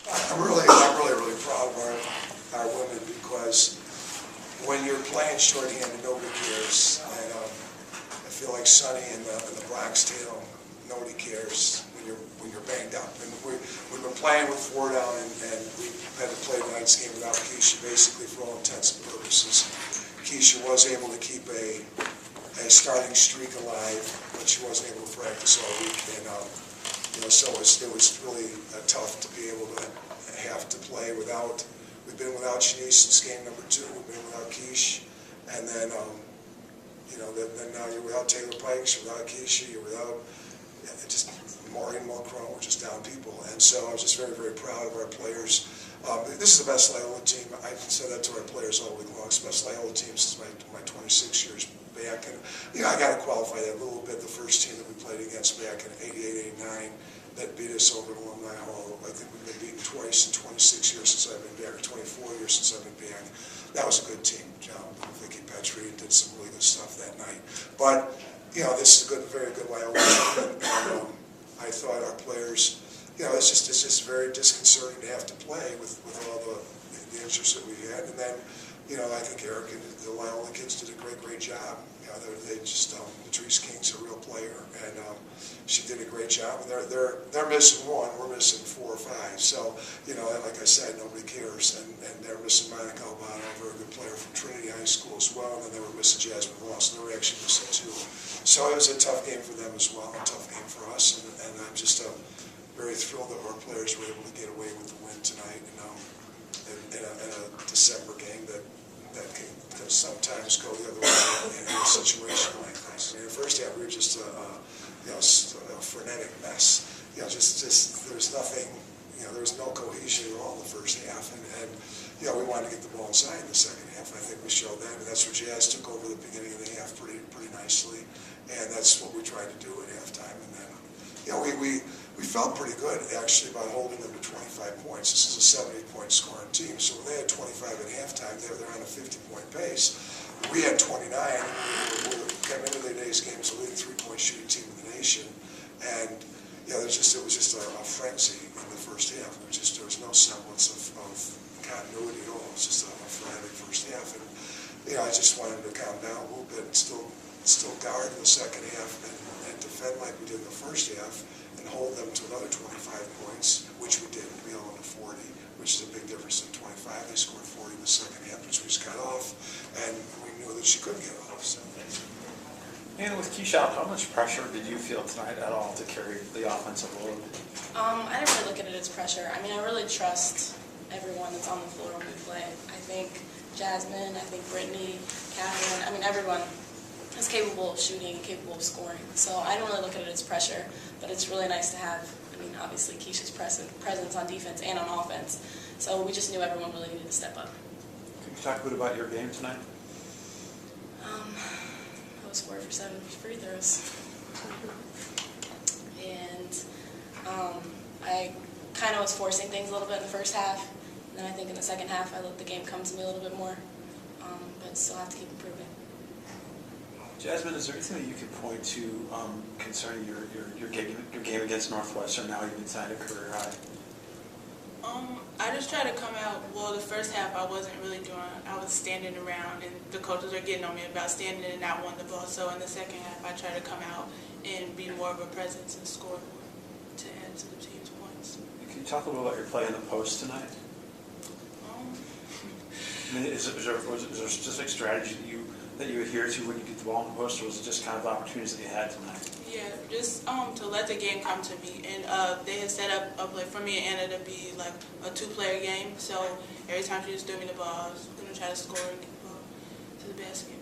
I'm really proud of our women because when you're playing shorthanded, nobody cares. And I feel like Sonny in the Bronx Tale, nobody cares when you're banged up. And we've been playing with 4 down, and we had to play tonight's game without Keisha, basically for all intents and purposes. Keisha was able to keep a starting streak alive, but she wasn't able to practice all week, and so it was really tough to be able to have to play without. We've been without Shanice since game number 2. We've been without Keish, and then then now you're without Taylor Pikes, you're without Keisha, you're without just Maureen Mulcron. We're just down people, and so I was just very, very proud of our players. This is the best Loyola team. I've said that to our players all week long. It's the best Loyola team since my 26 years back. And I got to qualify that a little bit. The first team that we played against back in '88, '89 that beat us over at Alumni Hall. I think we've been beaten twice in 26 years since I've been back, or 24 years since I've been back. That was a good team. Vicky Petrie did some really good stuff that night. But this is a very good Loyola team. And I thought our players. It's just very disconcerting to have to play with all the injuries that we had. And then, I think Eric and the Loyola kids did a great job. They just Patrice King's a real player, and she did a great job. And they're missing one. We're missing 4 or 5. So like I said, nobody cares. And they're missing Monica Albano, a very good player from Trinity High School as well. And then they were missing Jasmine Ross. And they were actually missing 2. So it was a tough game for them as well, a tough game for us. And I'm just very thrilled that our players were able to get away with the win tonight, in a December game that can sometimes go the other way in a situation like this. In the first half, we were just a frenetic mess. Just there's nothing. There was no cohesion at all in the first half, and we wanted to get the ball inside in the second half. And I think we showed that, and that's where Jazz took over the beginning of the half pretty nicely, and that's what we tried to do at halftime. And then we felt pretty good, actually, about holding them to 25 points. This is a 70-point scoring team, so when they had 25 at halftime, they're on a 50-point pace. We had 29, and we came into today's game as a leading 3-point shooting team in the nation, and it was just a frenzy in the first half. There was no semblance of continuity at all. It was just a frantic first half, and I just wanted to calm down a little bit and still guard in the second half and defend like we did in the first half, and hold them to another 25 points, which we did. We held them to 40, which is a big difference than 25. They scored 40 in the second half, which we just got off, and we knew that she couldn't get off. So. And with Keisha, how much pressure did you feel tonight at all to carry the offensive load? I didn't really look at it as pressure. I really trust everyone that's on the floor when we play. I think Jasmine, I think Brittany, Catherine, everyone is capable of shooting, capable of scoring. So I don't really look at it as pressure, but it's really nice to have, obviously Keisha's presence on defense and on offense. So we just knew everyone really needed to step up. Can you talk a bit about your game tonight? I was 4 for 7 free throws. And I kind of was forcing things a little bit in the first half. And then I think in the second half I let the game come to me a little bit more. But still have to keep improving. Jasmine, is there anything that you could point to concerning your game against Northwestern? Now you've signed a career high. I just try to come out. Well, the first half I wasn't really doing. I was standing around, and the coaches were getting on me about standing and not wanting the ball. So in the second half, I try to come out and be more of a presence and score more to add to the team's points. Can you talk a little about your play in the post tonight? Is there a specific strategy that you adhere to when you get the ball in the post, or was it just kind of the opportunities that you had tonight? Yeah, just to let the game come to me. And they had set up a play for me and Anna to be like a 2-player game. So every time she just threw me the ball, I was going to try to score and get the ball to the basket.